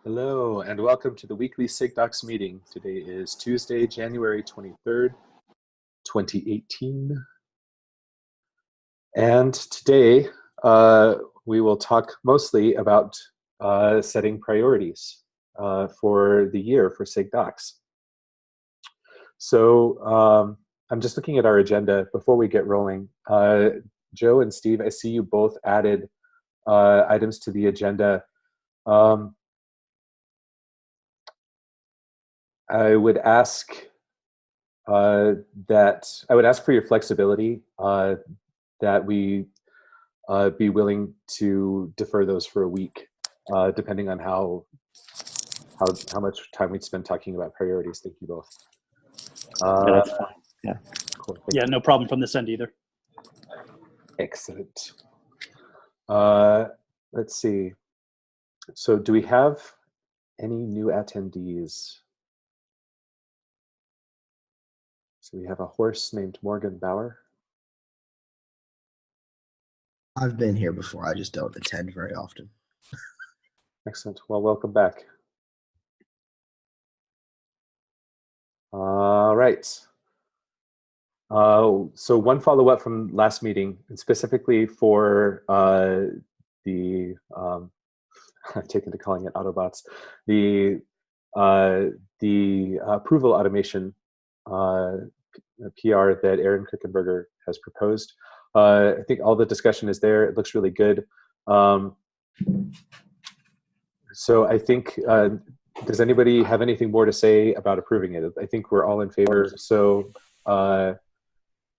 Hello, and welcome to the weekly Sig Docs meeting. Today is Tuesday, January 23rd, 2018. And today we will talk mostly about setting priorities for the year for Sig Docs. So I'm just looking at our agenda before we get rolling. Joe and Steve, I see you both added items to the agenda. I would ask for your flexibility, that we be willing to defer those for a week, depending on how much time we'd spend talking about priorities. Thank you both. Yeah, that's fine. Yeah. Cool. Yeah, no problem from this end either. Excellent. Let's see. So do we have any new attendees? So we have a horse named Morgan Bauer. I've been here before. I just don't attend very often. Excellent. Well, welcome back. All right. So one follow-up from last meeting, and specifically for the I've taken to calling it Autobots, the approval automation PR that Aaron Krickenberger has proposed. I think all the discussion is there. It looks really good. So I think, does anybody have anything more to say about approving it? I think we're all in favor. So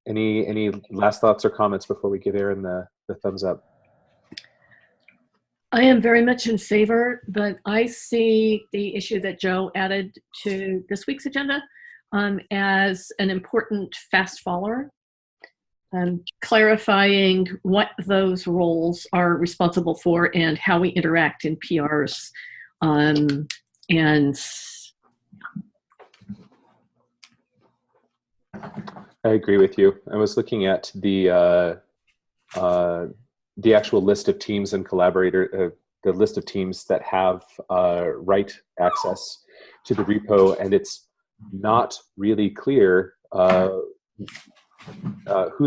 any last thoughts or comments before we give Aaron the thumbs up? I am very much in favor, but I see the issue that Joe added to this week's agenda as an important fast follower, clarifying what those roles are responsible for and how we interact in PRs. And I agree with you. I was looking at the actual list of teams and the list of teams that have write access to the repo, and it's not really clear who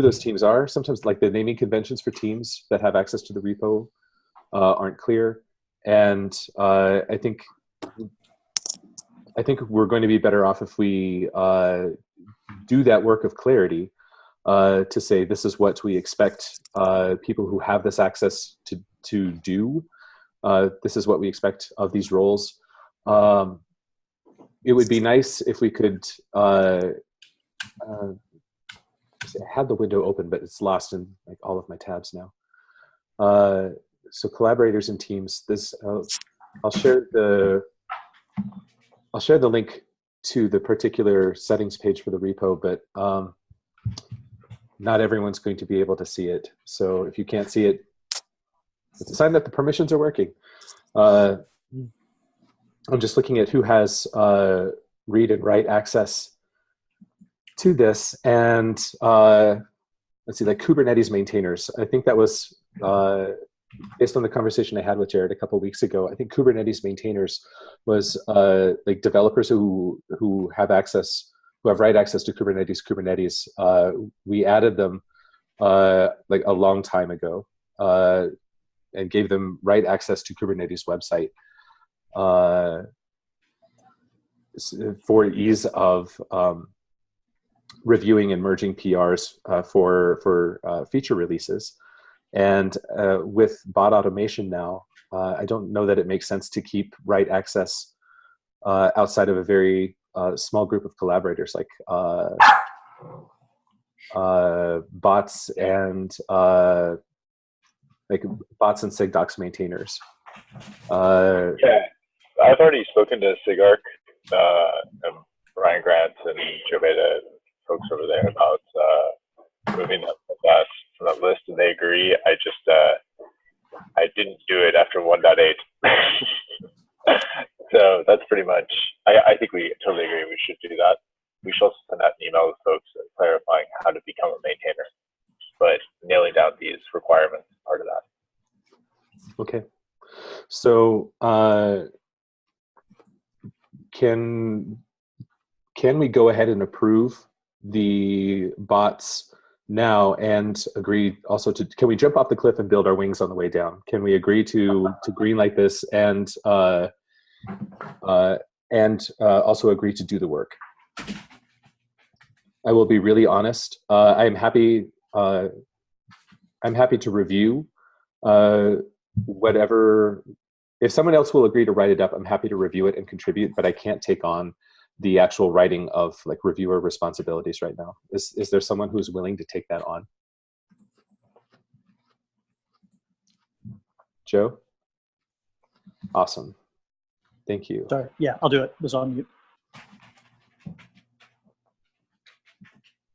those teams are. Sometimes, like, the naming conventions for teams that have access to the repo aren't clear, and I think we're going to be better off if we do that work of clarity to say this is what we expect people who have this access to do. This is what we expect of these roles. It would be nice if we could. I had the window open, but it's lost in like all of my tabs now. So collaborators and teams. I'll share the link to the particular settings page for the repo, but not everyone's going to be able to see it. So if you can't see it, it's a sign that the permissions are working. I'm just looking at who has read and write access to this, and let's see, like Kubernetes maintainers. I think that was based on the conversation I had with Jared a couple of weeks ago. I think Kubernetes maintainers was like developers who have write access to Kubernetes. We added them like a long time ago and gave them write access to Kubernetes website for ease of reviewing and merging PRs for feature releases. And with bot automation now, I don't know that it makes sense to keep write access outside of a very small group of collaborators, like bots and Sig Docs maintainers. Yeah, I've already spoken to SigArc, Ryan Grant and Joe Beta, folks over there, about moving that from that list, and they agree. I just I didn't do it after 1.8. So that's pretty much, I think we totally agree we should do that. We should also send out an email to folks clarifying how to become a maintainer, but nailing down these requirements is part of that. Okay. So can we go ahead and approve the bots now and agree also to, can we jump off the cliff and build our wings on the way down? Can we agree to greenlight this and also agree to do the work? I will be really honest. I'm happy to review whatever. If someone else will agree to write it up, I'm happy to review it and contribute, but I can't take on the actual writing of like reviewer responsibilities right now. Is there someone who's willing to take that on? Joe? Awesome. Thank you. Sorry. Yeah, I'll do it. It was on mute.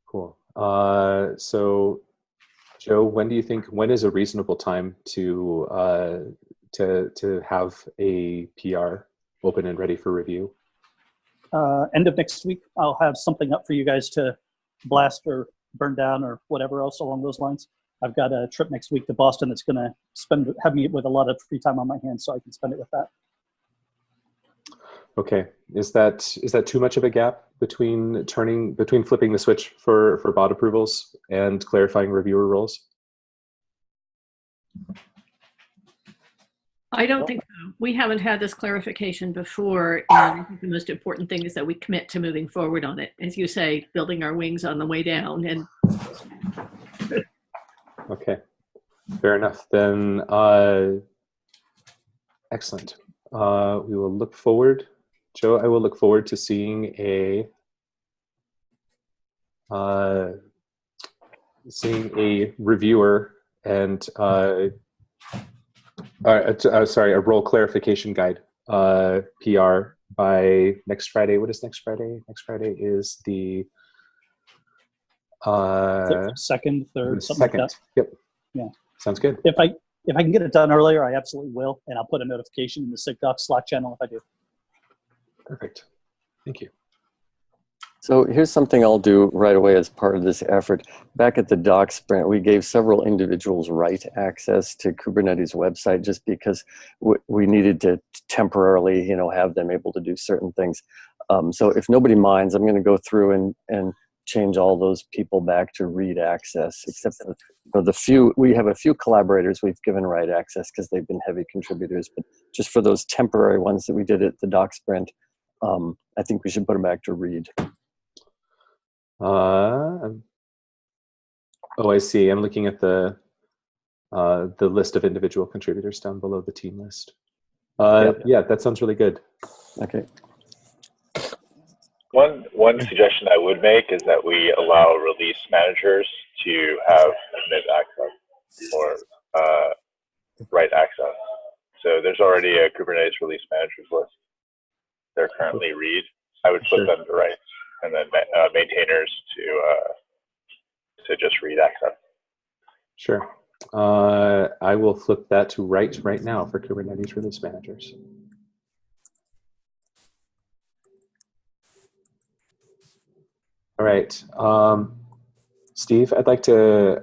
Cool. So Joe, when is a reasonable time to have a PR open and ready for review? End of next week, I'll have something up for you guys to blast or burn down or whatever else along those lines. I've got a trip next week to Boston that's going to have me with a lot of free time on my hands, so I can spend it with that. Okay, is that too much of a gap between flipping the switch for bot approvals and clarifying reviewer roles? I don't think so. We haven't had this clarification before, and I think the most important thing is that we commit to moving forward on it. As you say, building our wings on the way down. And okay, fair enough. Then, excellent. We will look forward, Joe. I will look forward to seeing a reviewer and sorry, a role clarification guide PR by next Friday. What is next Friday? Next Friday is the second, third, something second. like that. Yep. Yeah. Sounds good. If I can get it done earlier, I absolutely will, and I'll put a notification in the Sig Docs Slack channel if I do. Perfect. Thank you. So here's something I'll do right away as part of this effort. Back at the Docs sprint, we gave several individuals write access to Kubernetes website just because we needed to temporarily, have them able to do certain things. So if nobody minds, I'm going to go through and change all those people back to read access, except for we have a few collaborators we've given write access because they've been heavy contributors, but just for those temporary ones that we did at the Docs sprint, I think we should put them back to read. Oh, I see. I'm looking at the list of individual contributors down below the team list. Yeah, that sounds really good. Okay. One suggestion I would make is that we allow release managers to have admit access or write access. So there's already a Kubernetes release managers list. They're currently read. I would flip them to write, and then maintainers to just read access. Sure. I will flip that to write right now for Kubernetes release managers. All right, Steve, I'd like to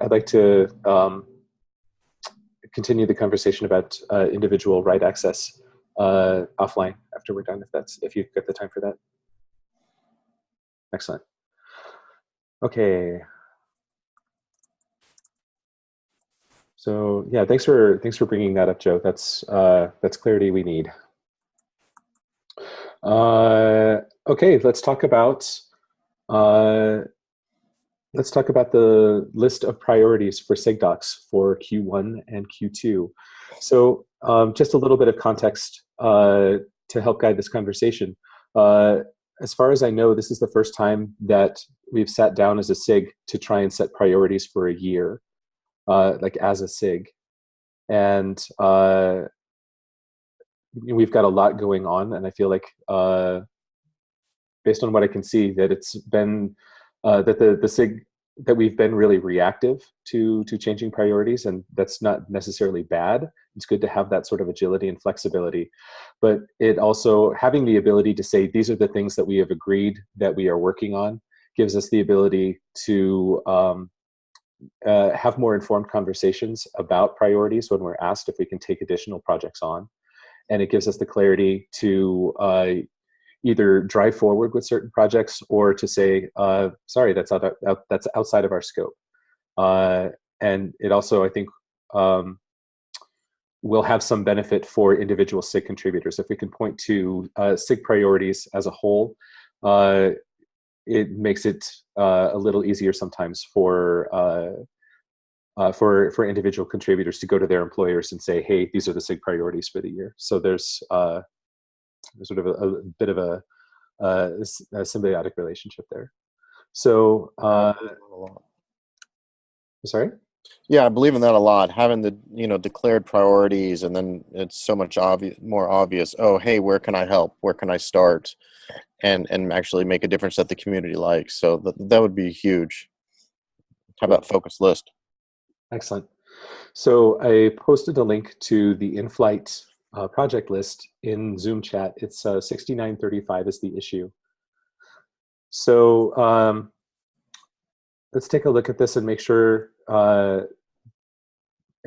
continue the conversation about individual write access offline after we're done, if you've got the time for that. Excellent. Okay. So yeah, thanks for bringing that up, Joe. That's clarity we need. Okay, let's talk about the list of priorities for Sig Docs for Q1 and Q2. So just a little bit of context to help guide this conversation. As far as I know, this is the first time that we've sat down as a SIG to try and set priorities for a year, like as a SIG. And we've got a lot going on, and I feel like based on what I can see, that it's been that the SIG that we've been really reactive to changing priorities, and that's not necessarily bad. It's good to have that sort of agility and flexibility, but it also, having the ability to say these are the things that we have agreed that we are working on, gives us the ability to have more informed conversations about priorities when we're asked if we can take additional projects on, and it gives us the clarity to either drive forward with certain projects or to say, sorry, that's outside of our scope. And it also, I think, will have some benefit for individual SIG contributors. If we can point to SIG priorities as a whole, it makes it a little easier sometimes for individual contributors to go to their employers and say, hey, these are the SIG priorities for the year. So there's sort of a bit of a symbiotic relationship there. So, sorry? Yeah, I believe in that a lot. Having the declared priorities, and then it's so much more obvious. Oh, hey, where can I help? Where can I start? And actually make a difference that the community likes. So that would be huge. How about focus list? Excellent. So I posted a link to the in-flight project list in Zoom chat. It's 6935 is the issue. So let's take a look at this and make sure,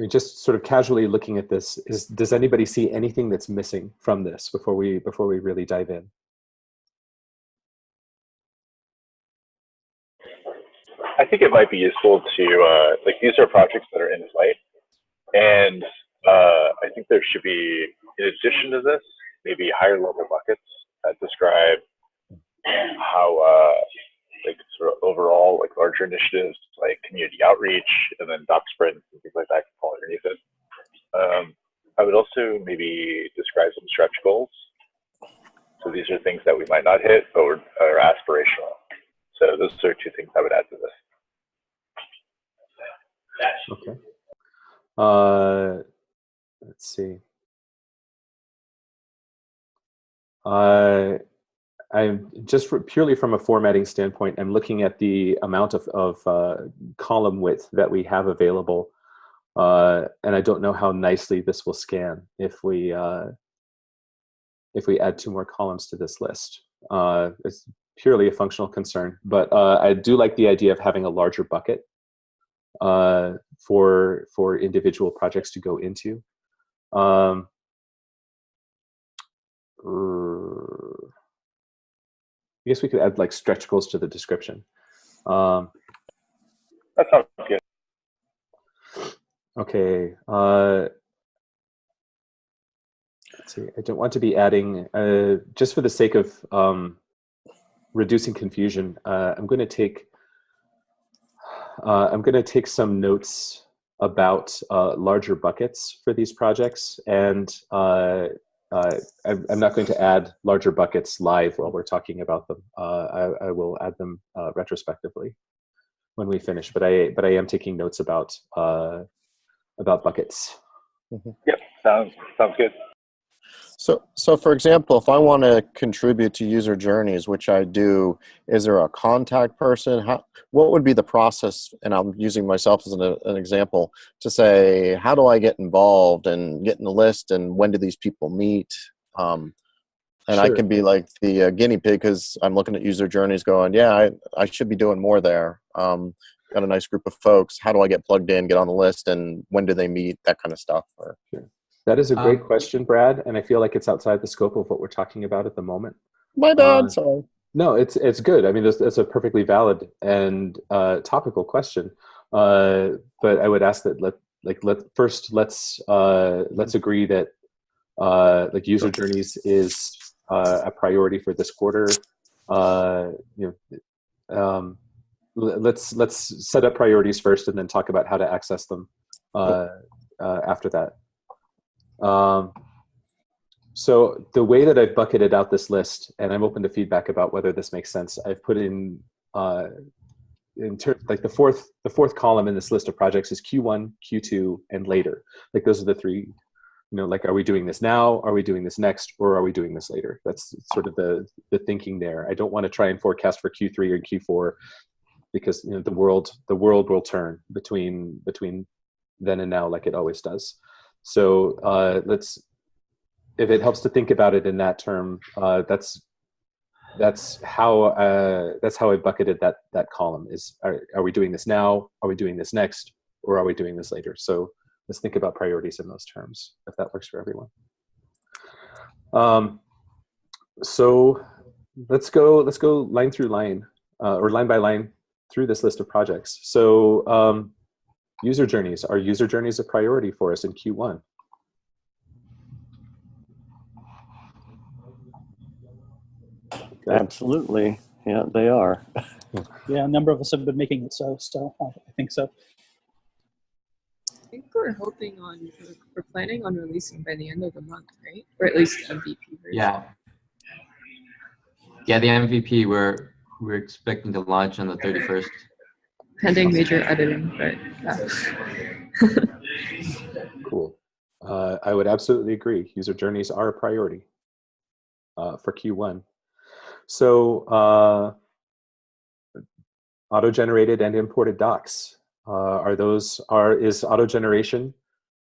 just sort of casually looking at this, does anybody see anything that's missing from this before we really dive in? I think it might be useful to, like, these are projects that are in flight. And I think there should be, in addition to this, maybe higher level buckets that describe how, like, sort of overall, like, larger initiatives, like community outreach, and then doc sprints and things like that can fall underneath it. I would also maybe describe some stretch goals. So these are things that we might not hit, but are aspirational. So those are two things I would add to this. Okay. Let's see. I'm just purely from a formatting standpoint, I'm looking at the amount of column width that we have available, and I don't know how nicely this will scan if we add 2 more columns to this list. It's purely a functional concern, but I do like the idea of having a larger bucket for individual projects to go into. I guess we could add like stretch goals to the description. That sounds good. Okay. Let's see. I don't want to be adding, just for the sake of reducing confusion, I'm going to take some notes about larger buckets for these projects, and I'm not going to add larger buckets live while we're talking about them. I will add them retrospectively when we finish. But I am taking notes about buckets. Mm-hmm. Yep, sounds good. So for example, if I want to contribute to user journeys, which I do, is there a contact person? What would be the process? And I'm using myself as an example to say, how do I get involved and get in the list, and when do these people meet? And sure. I can be like the guinea pig because I'm looking at user journeys going, yeah, I should be doing more there. Got a nice group of folks. How do I get plugged in, get on the list, and when do they meet? That kind of stuff. Sure. That is a great question, Brad, and I feel like it's outside the scope of what we're talking about at the moment. My bad, sorry. No, it's good. I mean, it's a perfectly valid and topical question. But I would ask that let's agree that like user journeys is a priority for this quarter. Let's set up priorities first, and then talk about how to access them after that. So the way that I've bucketed out this list, and I'm open to feedback about whether this makes sense, I've put in like the fourth column in this list of projects is Q1, Q2, and later. Like those are the 3, like, are we doing this now? Are we doing this next? Or are we doing this later? That's sort of the thinking there. I don't want to try and forecast for Q3 or Q4 because the world will turn between then and now, like it always does. So if it helps to think about it in that term, that's how I bucketed that column. Is are we doing this now? Are we doing this next? Or are we doing this later? So let's think about priorities in those terms, if that works for everyone. So let's go line through line, or line by line through this list of projects. So user journeys. Are user journeys a priority for us in Q1? Okay. Absolutely. Yeah, they are. Yeah, a number of us have been making it so I think so. I think we're planning on releasing by the end of the month, right? Or at least the MVP version. Yeah. Yeah, the MVP we're expecting to launch on the 31st. Pending major editing, but yeah. Cool. I would absolutely agree. User journeys are a priority for Q1. So auto-generated and imported docs. Is auto-generation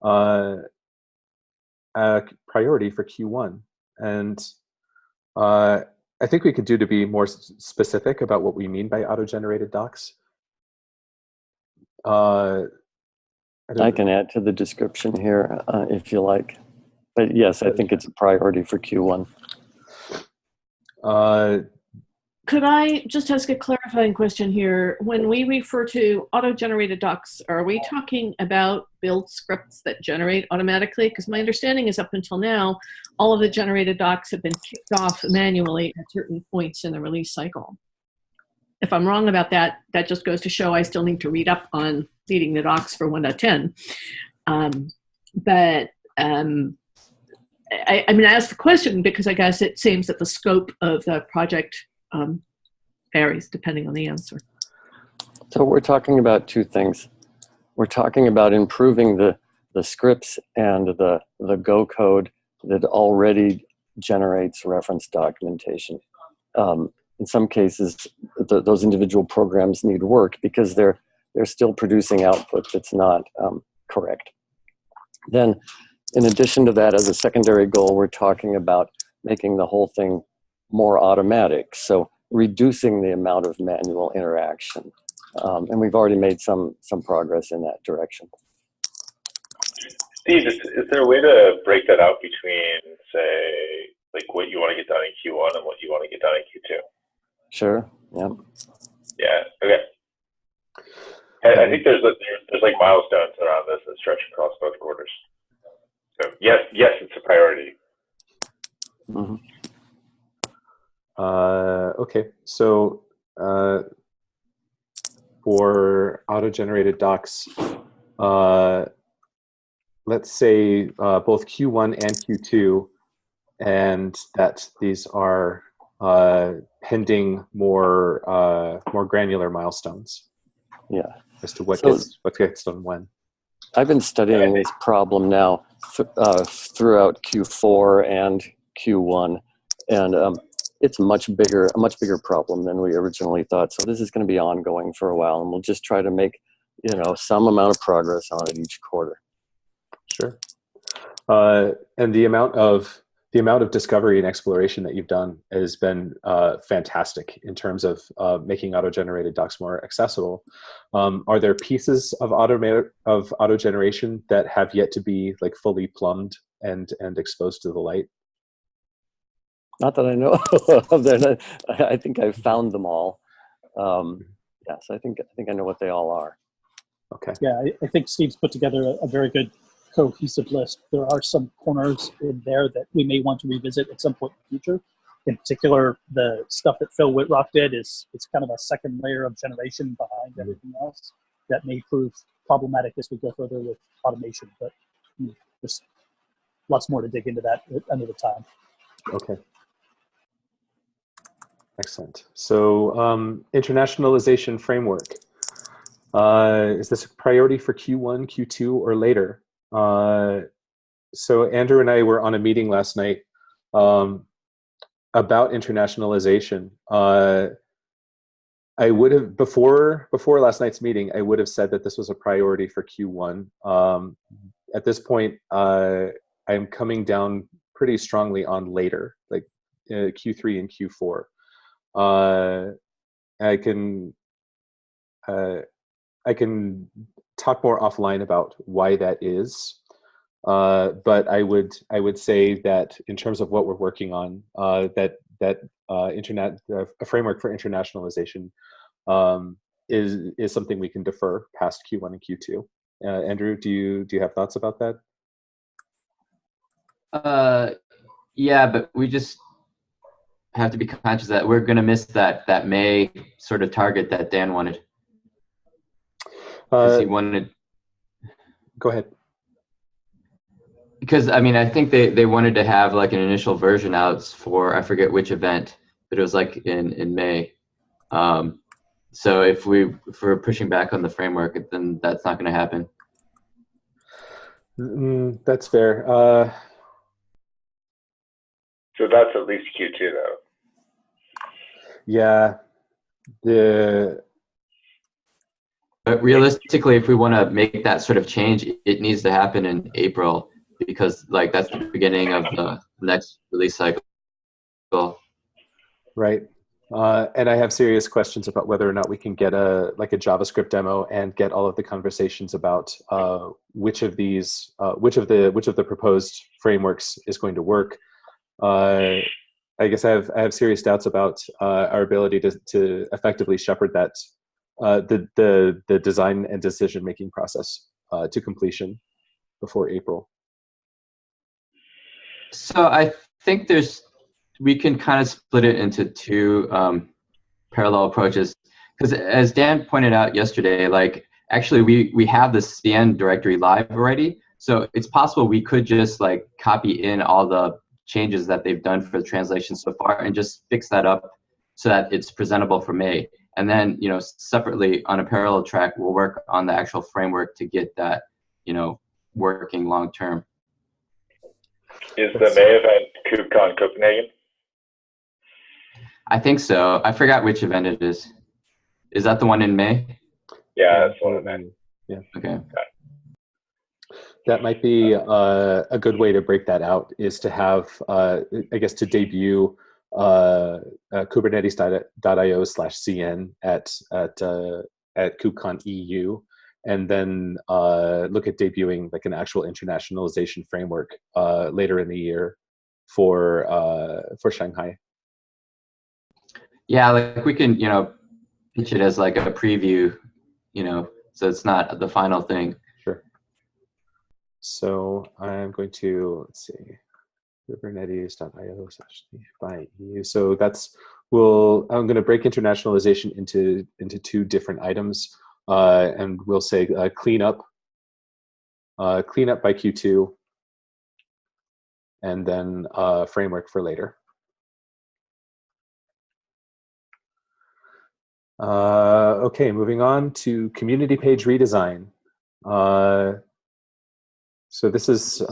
a priority for Q1? And I think we could do to be more specific about what we mean by auto-generated docs. I can add to the description here if you like. But yes, I think it's a priority for Q1. Could I just ask a clarifying question here? When we refer to auto-generated docs, are we talking about build scripts that generate automatically? Because my understanding is up until now, all of the generated docs have been kicked off manually at certain points in the release cycle. If I'm wrong about that, that just goes to show I still need to read up on leading the docs for 1.10. I mean, I asked the question because I guess it seems that the scope of the project varies depending on the answer. So we're talking about two things. We're talking about improving the scripts and the Go code that already generates reference documentation. In some cases, those individual programs need work because they're still producing output that's not correct. Then, in addition to that, as a secondary goal, we're talking about making the whole thing more automatic. So reducing the amount of manual interaction. And we've already made some progress in that direction. Steve, is there a way to break that out between, say, like what you want to get done in Q1 and what you want to get done in Q2? Sure, yeah. Yeah, okay. I think there's like milestones around this that stretch across both quarters. So yes, it's a priority. Mm-hmm. Okay, so for auto-generated docs, let's say both Q1 and Q2, and that these are pending more granular milestones. Yeah. As to what gets done when. I've been studying this problem now throughout Q4 and Q1, and it's a much bigger problem than we originally thought. So this is going to be ongoing for a while, and we'll just try to make some amount of progress on it each quarter. Sure. And the amount of discovery and exploration that you've done has been fantastic in terms of making auto-generated docs more accessible. Are there pieces of auto generation that have yet to be like fully plumbed and exposed to the light? Not that I know of. I think I've found them all. Yes, I think I know what they all are. Okay. Yeah, I think Steve's put together a very good cohesive list. There are some corners in there that we may want to revisit at some point in the future. In particular, the stuff that Phil Whitrock did it's kind of a second layer of generation behind everything else that may prove problematic as we go further with automation. But there's lots more to dig into that at another time. Okay. Excellent. So internationalization framework. Is this a priority for Q1, Q2, or later? So Andrew and I were on a meeting last night about internationalization. I would have, before last night's meeting, I would have said that this was a priority for Q1. At this point, I'm coming down pretty strongly on later, like Q3 and Q4. I can talk more offline about why that is, but I would say that in terms of what we're working on, that that a framework for internationalization is something we can defer past Q1 and Q2. Andrew, do you have thoughts about that? Yeah, but we just have to be conscious that we're going to miss that May sort of target that Dan wanted. He wanted. Go ahead. Because I mean, I think they wanted to have like an initial version out for, I forget which event, but it was like in May. So if we're pushing back on the framework, then that's not going to happen. That's fair. So that's at least Q2 though. Yeah. But realistically, if we want to make that sort of change, it needs to happen in April, because like that's the beginning of the next release cycle. Right. And I have serious questions about whether or not we can get a JavaScript demo and get all of the conversations about which of the proposed frameworks is going to work. I guess I have serious doubts about our ability to effectively shepherd that the design and decision making process to completion before April. So I think we can kind of split it into two parallel approaches, because as Dan pointed out yesterday, like actually we have the CN directory live already, so it's possible we could just like copy in all the changes that they've done for the translation so far and just fix that up so that it's presentable for May. And then, you know, separately on a parallel track, we'll work on the actual framework to get that, you know, working long term. Is the May event KubeCon Copenhagen? I think so. I forgot which event it is. Is that the one in May? Yeah, that's one in May. Yeah. Okay. That might be a good way to break that out, is to have, I guess, to debut Kubernetes.io/cn at KubeCon EU, and then look at debuting like an actual internationalization framework later in the year for Shanghai. Yeah, like we can, you know, pitch it as like a preview, you know, so it's not the final thing. Sure. So I'm going to, let's see, Kubernetes.io/by.eu. So that's, I'm going to break internationalization into two different items, and we'll say clean up by Q2, and then framework for later. Okay, moving on to community page redesign. So this is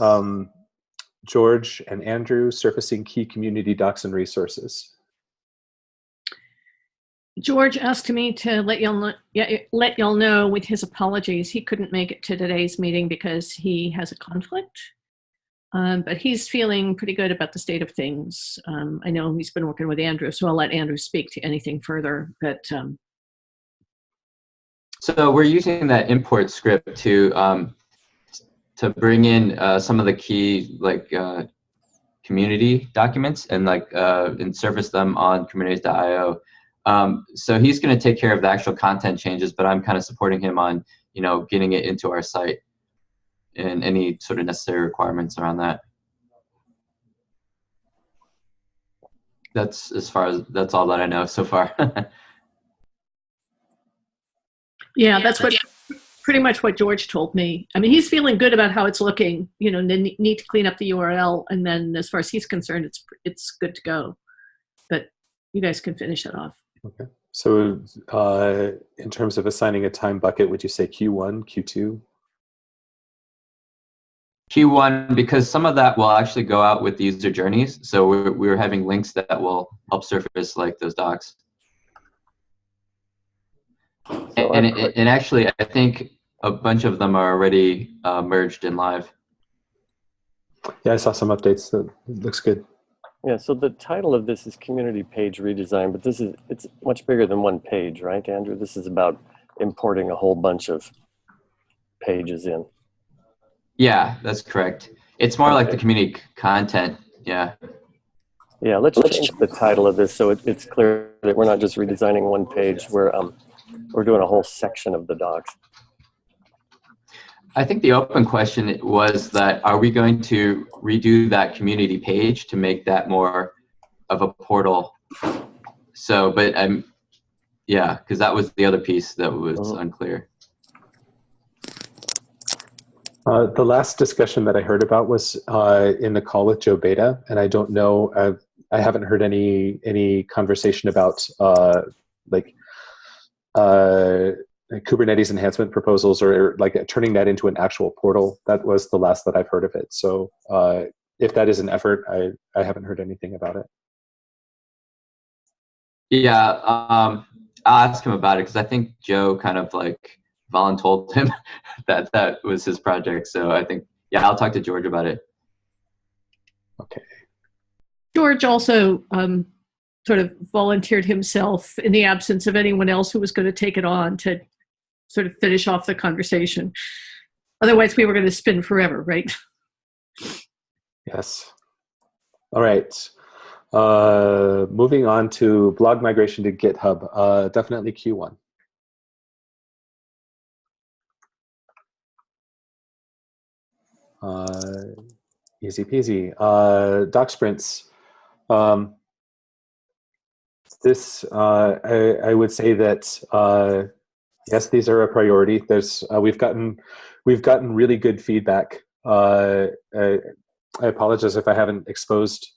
George and Andrew surfacing key community docs and resources. George asked me to let y'all know, with his apologies, he couldn't make it to today's meeting because he has a conflict. But he's feeling pretty good about the state of things. I know he's been working with Andrew, so I'll let Andrew speak to anything further. But so we're using that import script to bring in some of the key like community documents and like and surface them on Kubernetes.io. So he's going to take care of the actual content changes, but I'm kind of supporting him on, you know, getting it into our site and any sort of necessary requirements around that. That's that's all that I know so far. yeah, that's pretty much what George told me. I mean, he's feeling good about how it's looking. You know, need to clean up the URL, and then as far as he's concerned, it's good to go. But you guys can finish that off. Okay. So in terms of assigning a time bucket, would you say Q1, Q2? Q1, because some of that will actually go out with the user journeys. So we're having links that will help surface like those docs. So and actually, I think a bunch of them are already merged in live. Yeah, I saw some updates. So it looks good. Yeah, so the title of this is Community Page Redesign, but it's much bigger than one page, right, Andrew? This is about importing a whole bunch of pages in. Yeah, that's correct. It's more like the community content, yeah. Yeah, let's change the title of this so it's clear that we're not just redesigning one page. We're doing a whole section of the docs. I think the open question was that, are we going to redo that community page to make that more of a portal? So, but yeah, because that was the other piece that was unclear. The last discussion that I heard about was in the call with Joe Beta, and I don't know, I haven't heard any conversation about Kubernetes enhancement proposals or like turning that into an actual portal. That was the last that I've heard of it. So if that is an effort, I haven't heard anything about it. Yeah, I'll ask him about it because I think Joe kind of like voluntold him that that was his project. So I think, yeah, I'll talk to George about it. Okay. George also sort of volunteered himself in the absence of anyone else who was going to take it on to sort of finish off the conversation. Otherwise, we were going to spin forever, right? Yes. All right. Moving on to blog migration to GitHub. Definitely Q1. Easy peasy. Doc sprints. I would say that yes, these are a priority. There's we've gotten really good feedback. I apologize if I haven't exposed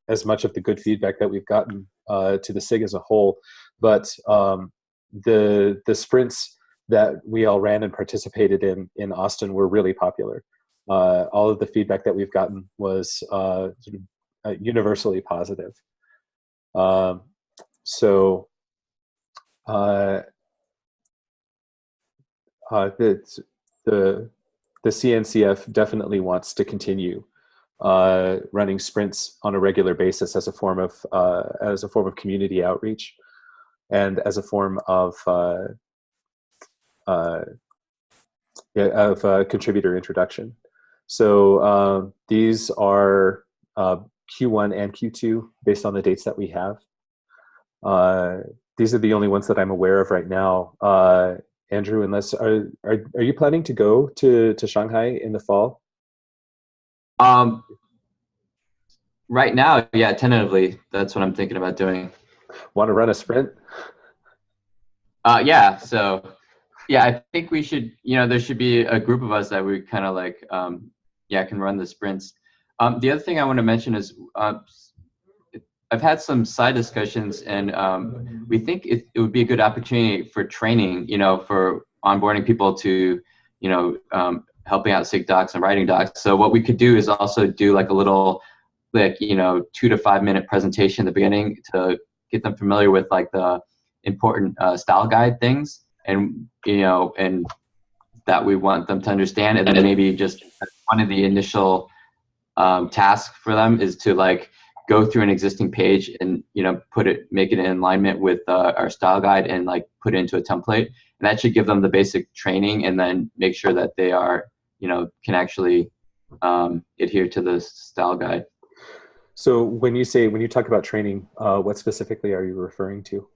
as much of the good feedback that we've gotten to the SIG as a whole, but the sprints that we all ran and participated in Austin were really popular. All of the feedback that we've gotten was sort of universally positive. So the CNCF definitely wants to continue running sprints on a regular basis as a form of community outreach and as a form of contributor introduction. So these are Q1 and Q2 based on the dates that we have. These are the only ones that I'm aware of right now. Andrew, unless are you planning to go to Shanghai in the fall? Right now, yeah, tentatively, that's what I'm thinking about doing. Want to run a sprint? Yeah, so yeah, I think we should, there should be a group of us that we kind of like, yeah, can run the sprints. The other thing I want to mention is I've had some side discussions, and we think it would be a good opportunity for training, for onboarding people to, helping out Sig Docs and writing docs. So what we could do is also do like a little, 2 to 5 minute presentation at the beginning to get them familiar with like the important style guide things, and and that we want them to understand, and then maybe just one of the initial tasks for them is to like go through an existing page and make it in alignment with our style guide and like put it into a template, and that should give them the basic training, and then make sure that they are can actually adhere to the style guide. So when you talk about training, what specifically are you referring to?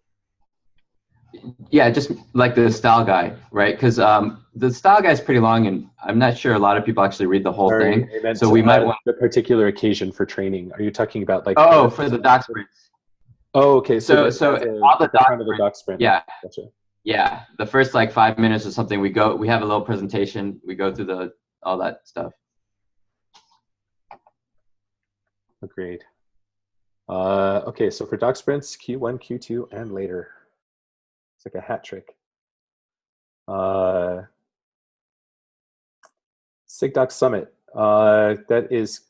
Yeah, just like the style guide, right? Because the style guide is pretty long, and I'm not sure a lot of people actually read the whole thing. So we might want the particular occasion for training. Are you talking about like? Oh, for the doc sprints. Oh, okay. So all the doc sprint. Yeah. Gotcha. Yeah, the first like 5 minutes or something, we have a little presentation. We go through all that stuff. Agreed. Okay, so for doc sprints, Q1, Q2, and later. It's like a hat trick. Sig Docs Summit. That is,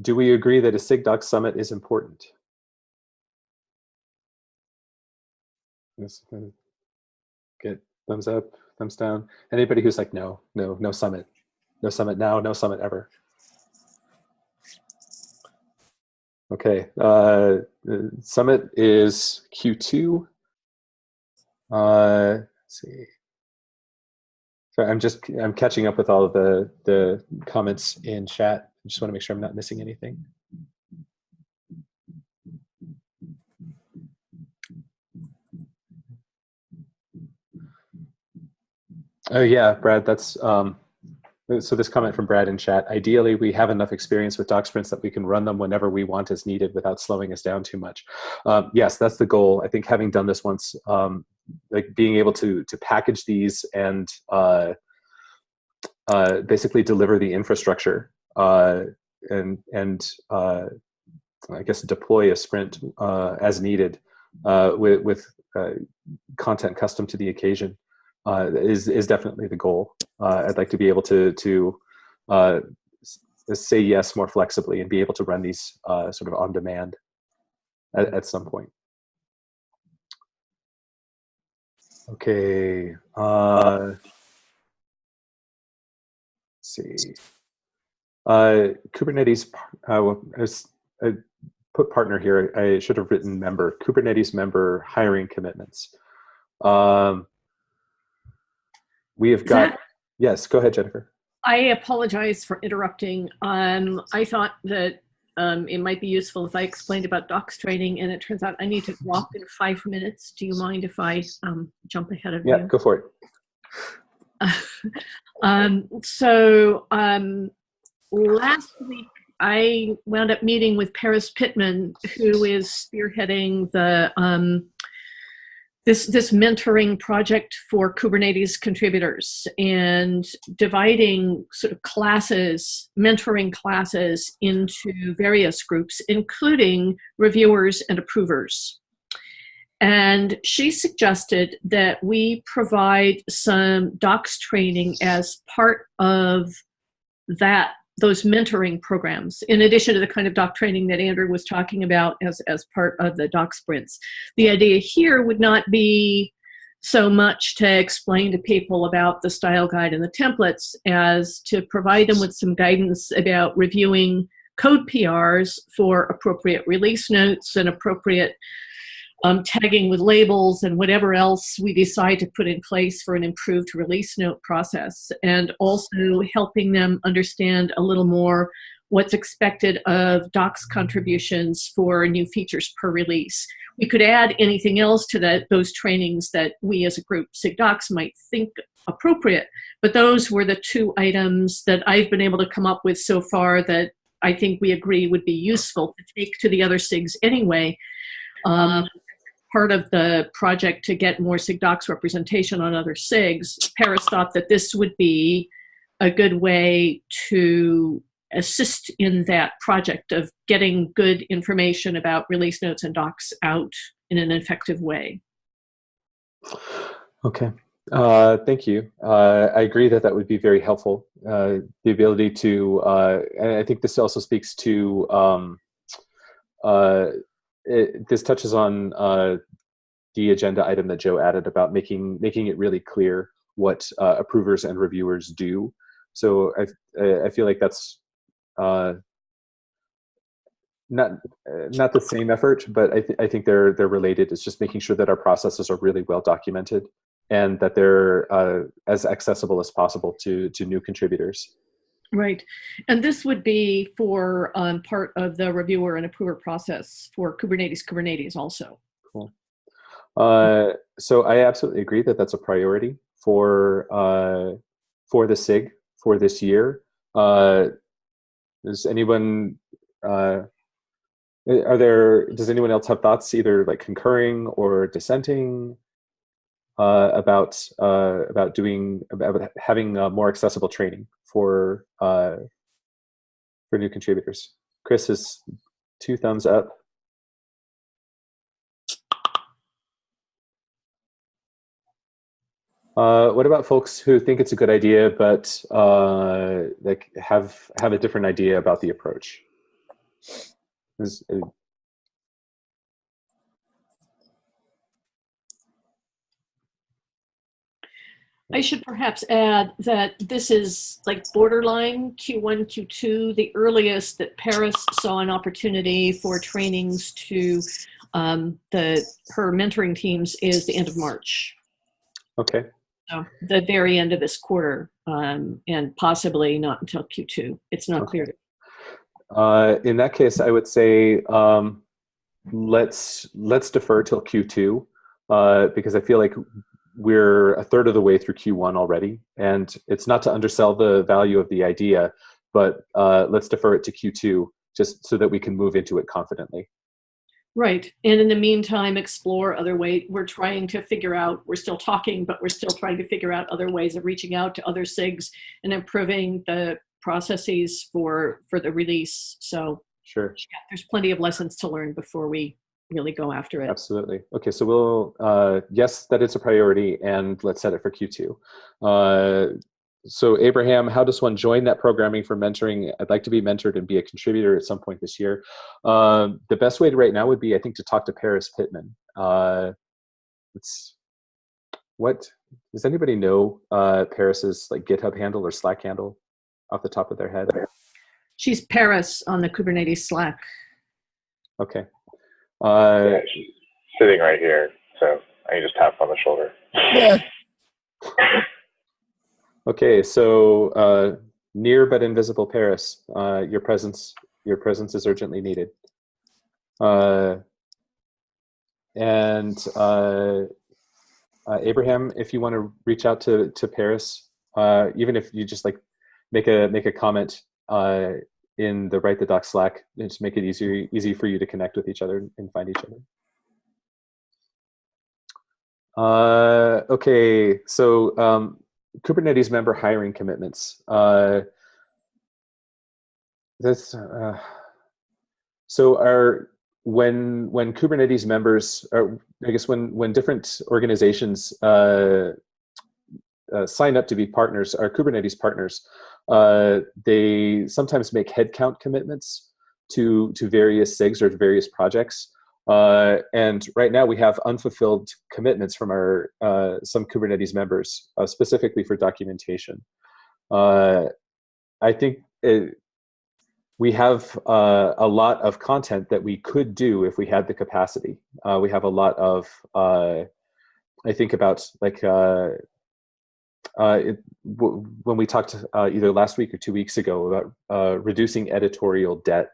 do we agree that a Sig Docs Summit is important? Get thumbs up, thumbs down. Anybody who's like, no summit. No summit now, no summit ever. Okay, summit is Q2. Let's see. So I'm catching up with all of the comments in chat. I just want to make sure I'm not missing anything. Oh yeah, Brad, that's so this comment from Brad in chat. Ideally, we have enough experience with doc sprints that we can run them whenever we want as needed without slowing us down too much. Yes, that's the goal. I think having done this once, like being able to package these and basically deliver the infrastructure and I guess deploy a sprint as needed with content custom to the occasion is definitely the goal. I'd like to be able to say yes more flexibly and be able to run these sort of on demand at some point. Okay. Let's see. Kubernetes, I put partner here. I should have written member. Kubernetes member hiring commitments. We have got, yes, go ahead, Jennifer. I apologize for interrupting. I thought that it might be useful if I explained about docs training, and it turns out I need to walk in 5 minutes. Do you mind if I jump ahead of you? Yeah, go for it. Last week, I wound up meeting with Paris Pittman, who is spearheading the this mentoring project for Kubernetes contributors and dividing sort of classes, mentoring classes into various groups, including reviewers and approvers. And she suggested that we provide some docs training as part of those mentoring programs, in addition to the kind of doc training that Andrew was talking about as part of the doc sprints. The idea here would not be so much to explain to people about the style guide and the templates as to provide them with some guidance about reviewing code PRs for appropriate release notes and appropriate tagging with labels and whatever else we decide to put in place for an improved release note process, and also helping them understand a little more what's expected of docs contributions for new features per release. We could add anything else to those trainings that we as a group, Sig Docs, might think appropriate, but those were the two items that I've been able to come up with so far that I think we agree would be useful to take to the other SIGs anyway. Part of the project to get more Sig Docs representation on other SIGs, Paris thought that this would be a good way to assist in that project of getting good information about release notes and docs out in an effective way. Okay, thank you. I agree that that would be very helpful. The ability to, and I think this also speaks to, this touches on the agenda item that Joe added about making it really clear what approvers and reviewers do. So I feel like that's not the same effort, but I think they're related. It's just making sure that our processes are really well documented and that they're as accessible as possible to new contributors. Right. And this would be for part of the reviewer and approver process for Kubernetes also. Cool. So I absolutely agree that that's a priority for the SIG for this year. Does anyone does anyone else have thoughts, either like concurring or dissenting about having more accessible training for new contributors? Chris is 2 thumbs up. What about folks who think it's a good idea but like have a different idea about the approach? I should perhaps add that this is like borderline Q1, Q2. The earliest that Paris saw an opportunity for trainings to her mentoring teams is the end of March. Okay. So the very end of this quarter, and possibly not until Q2. It's not clear. In that case, I would say let's defer till Q2 because I feel like we're a third of the way through Q1 already, and it's not to undersell the value of the idea, but let's defer it to Q2 just so that we can move into it confidently. Right. And in the meantime, explore other ways. We're trying to figure out, we're still talking, but we're still trying to figure out other ways of reaching out to other SIGs and improving the processes for the release. So sure, yeah, there's plenty of lessons to learn before we really go after it. Absolutely. Okay, so we'll, yes, that it's a priority, and let's set it for Q2. So Abraham, how does one join that programming for mentoring? I'd like to be mentored and be a contributor at some point this year. The best way to right now would be, I think, to talk to Paris Pittman. Does anybody know Paris's like GitHub handle or Slack handle off the top of their head? She's Paris on the Kubernetes Slack. Okay. Yeah, she's sitting right here, so I can just tap on the shoulder. Yeah. Okay, so near but invisible Paris, your presence is urgently needed. Abraham, if you want to reach out to Paris, even if you just like make a comment in the Write the Doc Slack, and just make it easy for you to connect with each other and find each other. Okay, so Kubernetes member hiring commitments. So when Kubernetes members, or I guess when different organizations sign up to be partners, or Kubernetes partners, they sometimes make headcount commitments to various SIGs or to various projects. And right now we have unfulfilled commitments from our some Kubernetes members, specifically for documentation. I think we have a lot of content that we could do if we had the capacity. We have a lot of, I think about like, when we talked either last week or 2 weeks ago about reducing editorial debt,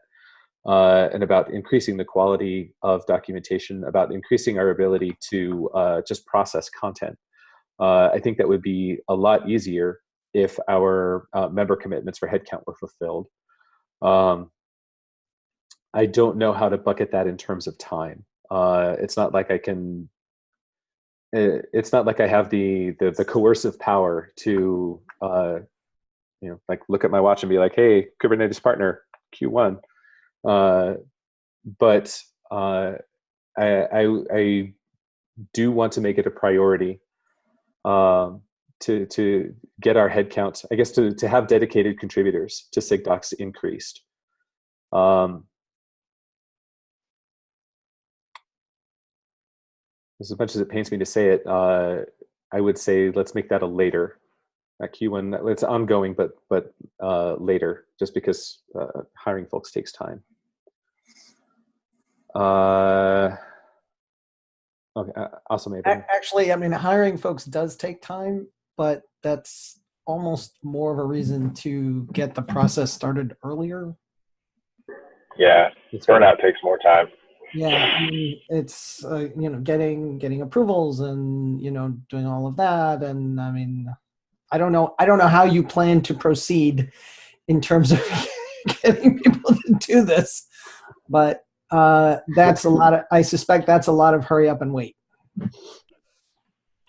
and about increasing the quality of documentation, about increasing our ability to just process content. I think that would be a lot easier if our member commitments for headcount were fulfilled. I don't know how to bucket that in terms of time. It's not like I can. It's not like I have the coercive power to, like look at my watch and be like, "Hey, Kubernetes partner, Q1." But I do want to make it a priority to get our headcount, I guess, to have dedicated contributors to Sig Docs increased. As much as it pains me to say it, I would say let's make that a later. Q1, it's ongoing, but later, just because hiring folks takes time. Okay, awesome. Actually, I mean, hiring folks does take time, but that's almost more of a reason to get the process started earlier. Yeah, burnout takes more time. Yeah, I mean, it's getting approvals and doing all of that, and I mean, I don't know how you plan to proceed in terms of getting people to do this, but that's a lot of. I suspect that's a lot of hurry up and wait.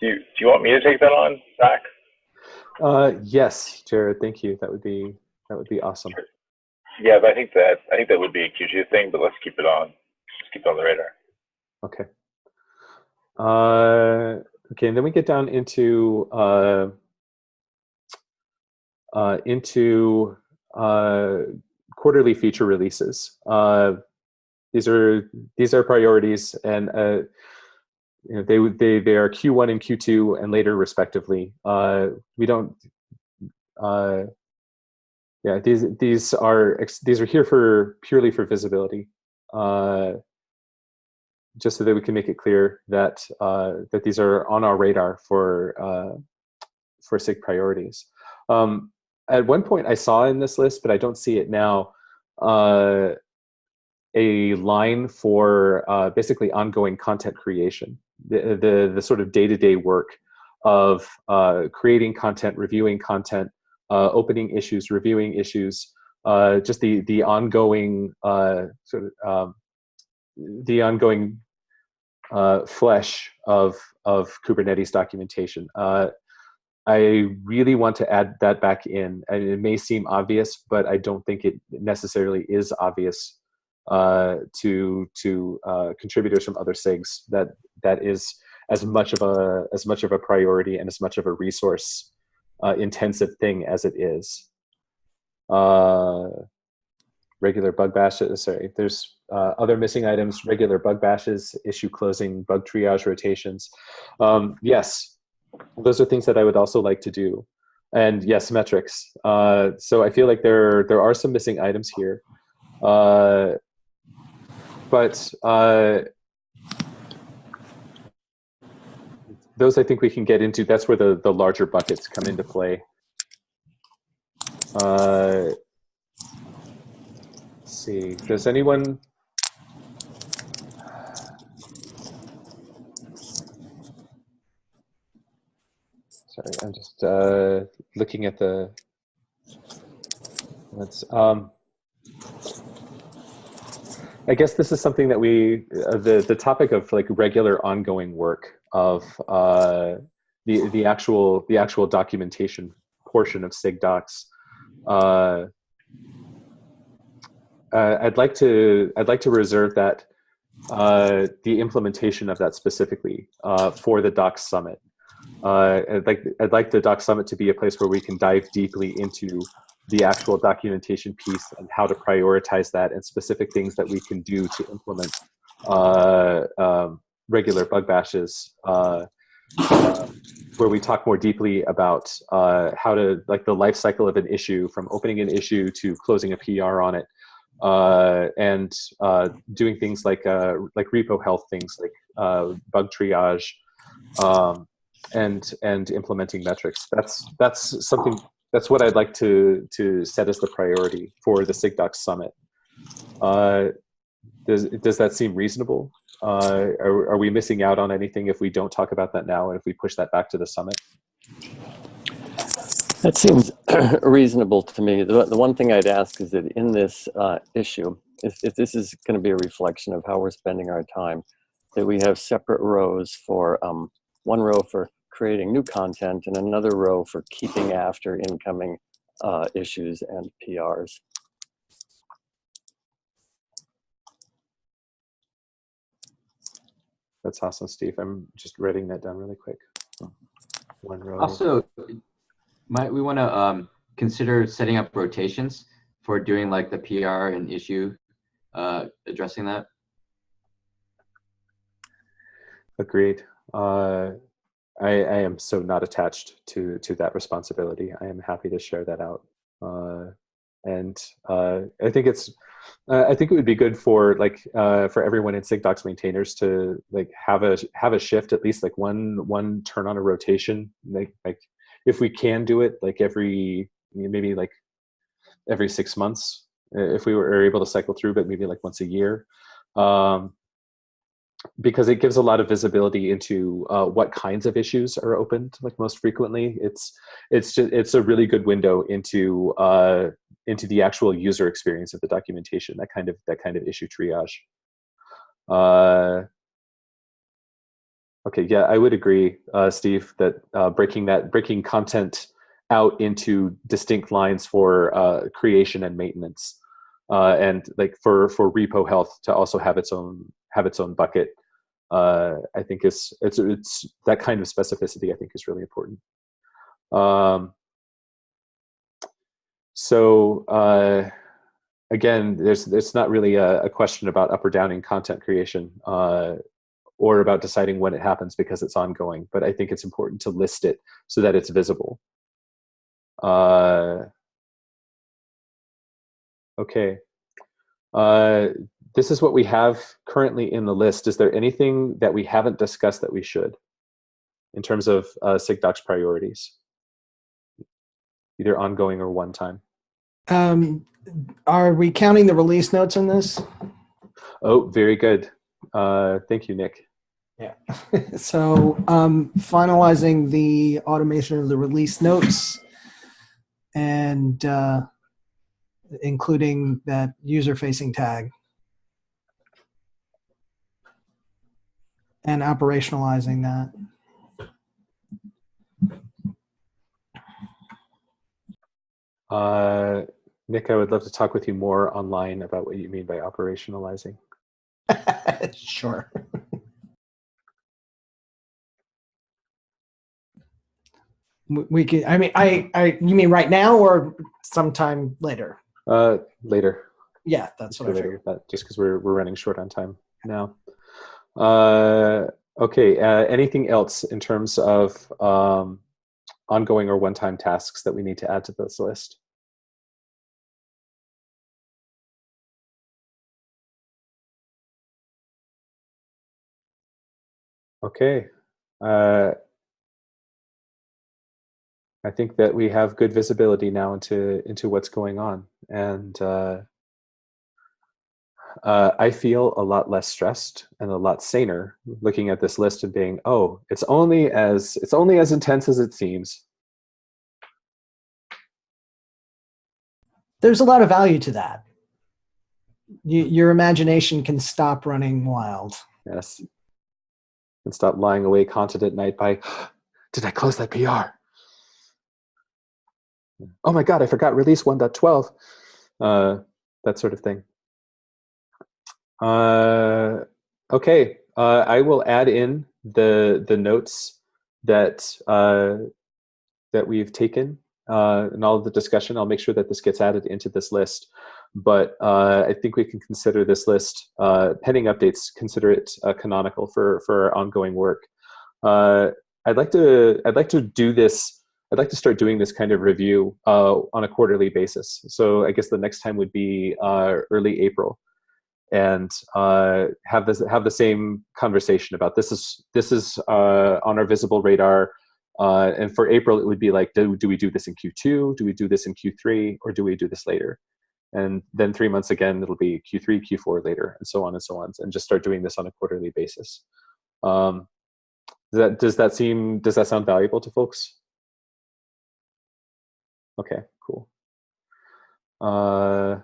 Do you want me to take that on, Zach? Yes, Jared. Thank you. That would be awesome. Sure. Yeah, but I think that would be a Q2 thing, but let's keep it on. Just keep it on the radar. Okay. Okay, and then we get down into quarterly feature releases. These are priorities, and they are Q1 and Q2 and later respectively. We don't. Yeah, these are here purely for visibility, just so that we can make it clear that that these are on our radar for SIG priorities. At one point I saw in this list, but I don't see it now, a line for basically ongoing content creation, the sort of day-to-day work of creating content, reviewing content, opening issues, reviewing issues, just the ongoing the ongoing flesh of Kubernetes documentation. I really want to add that back in, and it may seem obvious, but I don't think it necessarily is obvious to contributors from other SIGs that is as much of a priority and as much of a resource intensive thing as it is. Regular bug bashes. Sorry, there's other missing items: regular bug bashes, issue closing, bug triage rotations. Yes. Those are things that I would also like to do. And yes, metrics. So I feel like there are some missing items here. But those I think we can get into. That's where the larger buckets come into play. Let's see, does anyone... Sorry, I'm just looking at the... I guess this is something that we, the topic of like regular ongoing work of the actual documentation portion of SIG Docs. I'd like to reserve that the implementation of that specifically for the Docs Summit. I'd like the Docs Summit to be a place where we can dive deeply into the actual documentation piece and how to prioritize that, and specific things that we can do to implement regular bug bashes, where we talk more deeply about how to, like, the life cycle of an issue, from opening an issue to closing a PR on it, and doing things like repo health, things like bug triage, and implementing metrics. That's something. That's what I'd like to set as the priority for the SIG Docs Summit. Does that seem reasonable? Are we missing out on anything if we don't talk about that now, and if we push that back to the summit? That seems reasonable to me. The one thing I'd ask is that in this issue, if this is going to be a reflection of how we're spending our time, that we have separate rows for one row for creating new content and another row for keeping after incoming issues and PRs. That's awesome, Steve. I'm just writing that down really quick. One row. Also, might we want to consider setting up rotations for doing like the PR and issue, addressing that? Agreed. I am so not attached to that responsibility. I am happy to share that out, and I think it's. I think it would be good for for everyone in SIG Docs maintainers to have a shift, at least like one turn on a rotation. Like if we can do it maybe every 6 months, if we were able to cycle through, but maybe like once a year. Because it gives a lot of visibility into what kinds of issues are opened most frequently. It's a really good window into the actual user experience of the documentation, that kind of issue triage. Okay, yeah, I would agree, Steve, that breaking content out into distinct lines for creation and maintenance, and for repo health to also have its own bucket. I think it's that kind of specificity, I think, is really important. So again, there's not really a question about up or downing content creation, or about deciding when it happens because it's ongoing, but I think it's important to list it so that it's visible. Okay. This is what we have currently in the list. Is there anything that we haven't discussed that we should, in terms of SIG Docs priorities? either ongoing or one time. Are we counting the release notes in this? Oh, very good. Thank you, Nick. Yeah. So finalizing the automation of the release notes and including that user-facing tag and operationalizing that. Nick, I would love to talk with you more online about what you mean by operationalizing. Sure. We could. I mean, you mean right now or sometime later? Later. Yeah, that's what I figured. Just because we're running short on time now. Okay. Anything else in terms of ongoing or one-time tasks that we need to add to this list? Okay. I think that we have good visibility now into what's going on, and I feel a lot less stressed and a lot saner looking at this list and being, oh, it's only as intense as it seems. There's a lot of value to that. Your imagination can stop running wild. Yes. And stop lying awake haunted at night by, did I close that PR? Oh my God, I forgot release 1.12. That sort of thing. Okay, I will add in the notes that that we've taken and all of the discussion. I'll make sure that this gets added into this list. But I think we can consider this list, pending updates, consider it canonical for our ongoing work. I'd like to do this. I'd like to start doing this kind of review on a quarterly basis. So I guess the next time would be early April, and have the same conversation about this is on our visible radar. And for April, it would be like, do we do this in Q2? Do we do this in Q3? Or do we do this later? And then 3 months again, it'll be Q3, Q4 later, and so on, and just start doing this on a quarterly basis. Does that sound valuable to folks? Okay, cool. All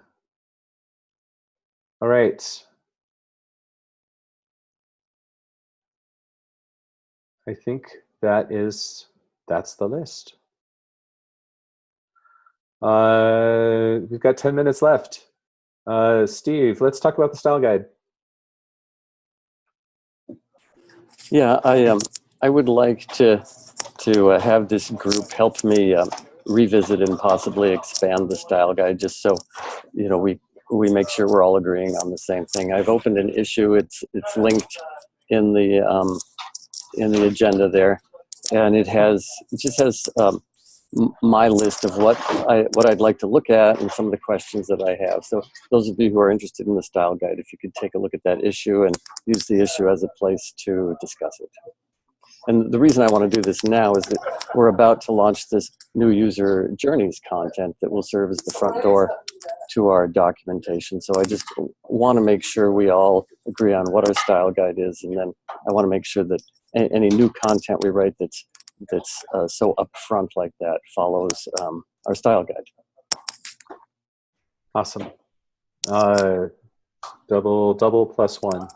right. I think that's the list. We've got 10 minutes left. Steve, let's talk about the style guide. Yeah, I would like to have this group help me revisit and possibly expand the style guide, just so we make sure we're all agreeing on the same thing. I've opened an issue. It's linked in the agenda there, and it just has my list of what I'd like to look at and some of the questions that I have. So those of you who are interested in the style guide, if you could take a look at that issue and use the issue as a place to discuss it. And the reason I want to do this now is that we're about to launch this new user journeys content that will serve as the front door to our documentation. So I just want to make sure we all agree on what our style guide is, and then I want to make sure that any new content we write that's so upfront like that follows our style guide. Awesome. Double plus one.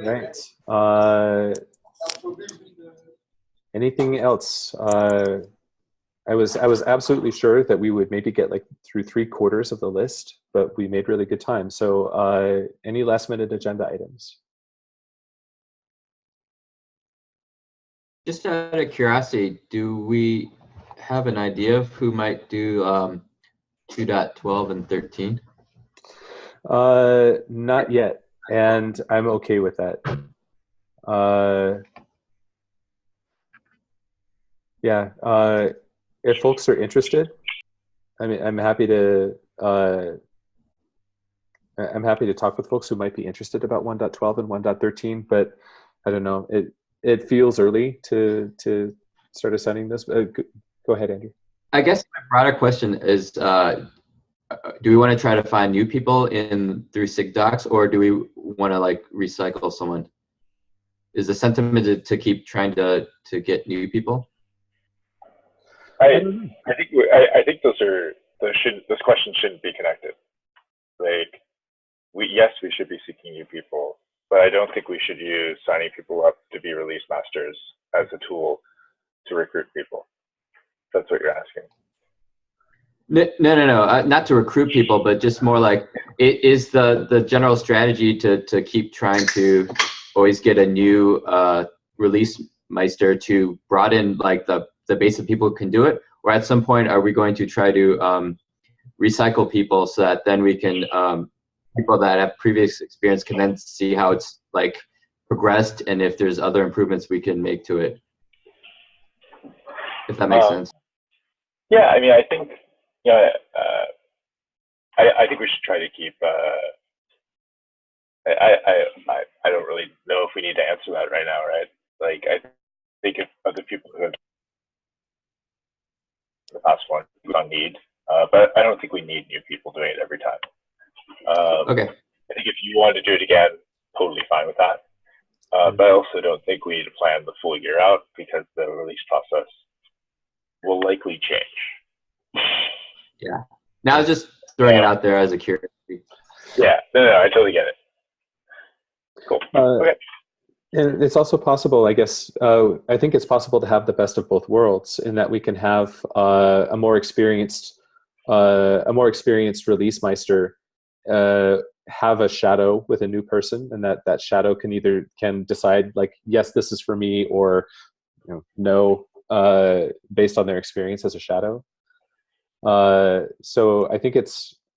Right. Anything else? I was absolutely sure that we would maybe get through 3/4 of the list, but we made really good time. So any last minute agenda items? Just out of curiosity, do we have an idea of who might do 2.12 and 13? Not yet, and I'm okay with that. Yeah, if folks are interested, I mean, I'm happy to talk with folks who might be interested about 1.12 and 1.13, but I don't know. it feels early to start assigning this. Go ahead, Andrew. I guess my broader question is, do we want to try to find new people in through Sig Docs, or do we want to like recycle someone? Is the sentiment to keep trying to get new people? I think those questions shouldn't be connected. Like, yes, we should be seeking new people, but I don't think we should use signing people up to be release masters as a tool to recruit people. That's what you're asking. No. Not to recruit people, but just more like, it is the general strategy to keep trying to always get a new release meister to broaden like the base of people who can do it, or at some point are we going to try to recycle people so that then we can people that have previous experience can then see how it's like progressed, and if there's other improvements we can make to it, if that makes sense. Yeah, I mean, I think I think we should try to keep. I don't really know if we need to answer that right now, right? Like, I think if other people who have the past one, we don't need, but I don't think we need new people doing it every time. Okay. I think if you wanted to do it again, totally fine with that. But I also don't think we need to plan the full year out, because the release process will likely change. Yeah. Now I was just throwing it out there as a curiosity. Yeah. No, I totally get it. Cool. Okay. And it's also possible, I guess, I think it's possible to have the best of both worlds, in that we can have a more experienced release meister have a shadow with a new person, and that shadow can decide like, yes, this is for me, or no, based on their experience as a shadow. So I think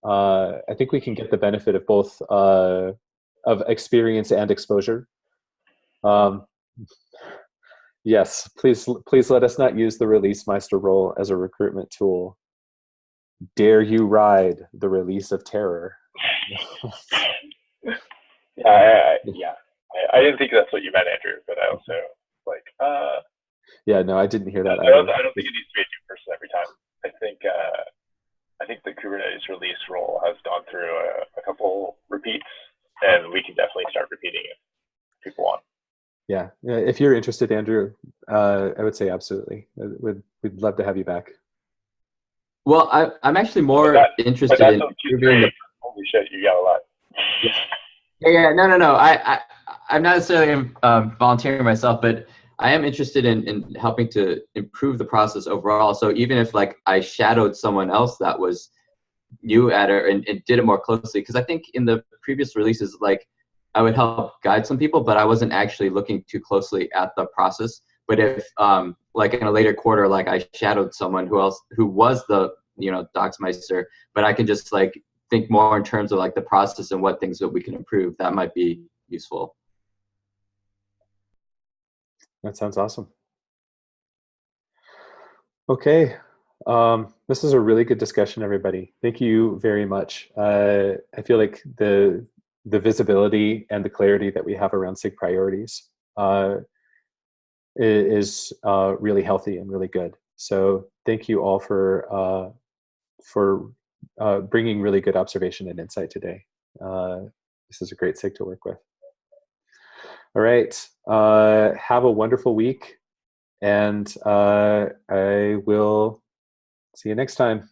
I think we can get the benefit of both of experience and exposure. Yes, please let us not use the release meister role as a recruitment tool. Dare you ride the release of terror? Yeah, I didn't think that's what you meant, Andrew, but I also like. Yeah, no, I didn't hear that. I don't think it needs to be a new person every time. I think the Kubernetes release role has gone through a couple repeats, and we can definitely start repeating it if people want. Yeah, if you're interested, Andrew, I would say absolutely. We'd love to have you back. Well, I'm actually more interested in improving the. Holy shit, you got a lot. Yeah. No. I'm not necessarily volunteering myself, but I am interested in helping to improve the process overall. So even if like I shadowed someone else that was new at it and did it more closely, because I think in the previous releases, like I would help guide some people, but I wasn't actually looking too closely at the process. But if like in a later quarter, like I shadowed someone who was the Docsmeister, but I can just like think more in terms of like the process and what things that we can improve, that might be useful. That sounds awesome. Okay. This is a really good discussion, everybody. Thank you very much. I feel like the visibility and the clarity that we have around SIG priorities is really healthy and really good. So thank you all for bringing really good observation and insight today. This is a great SIG to work with. All right. Have a wonderful week, and I will see you next time.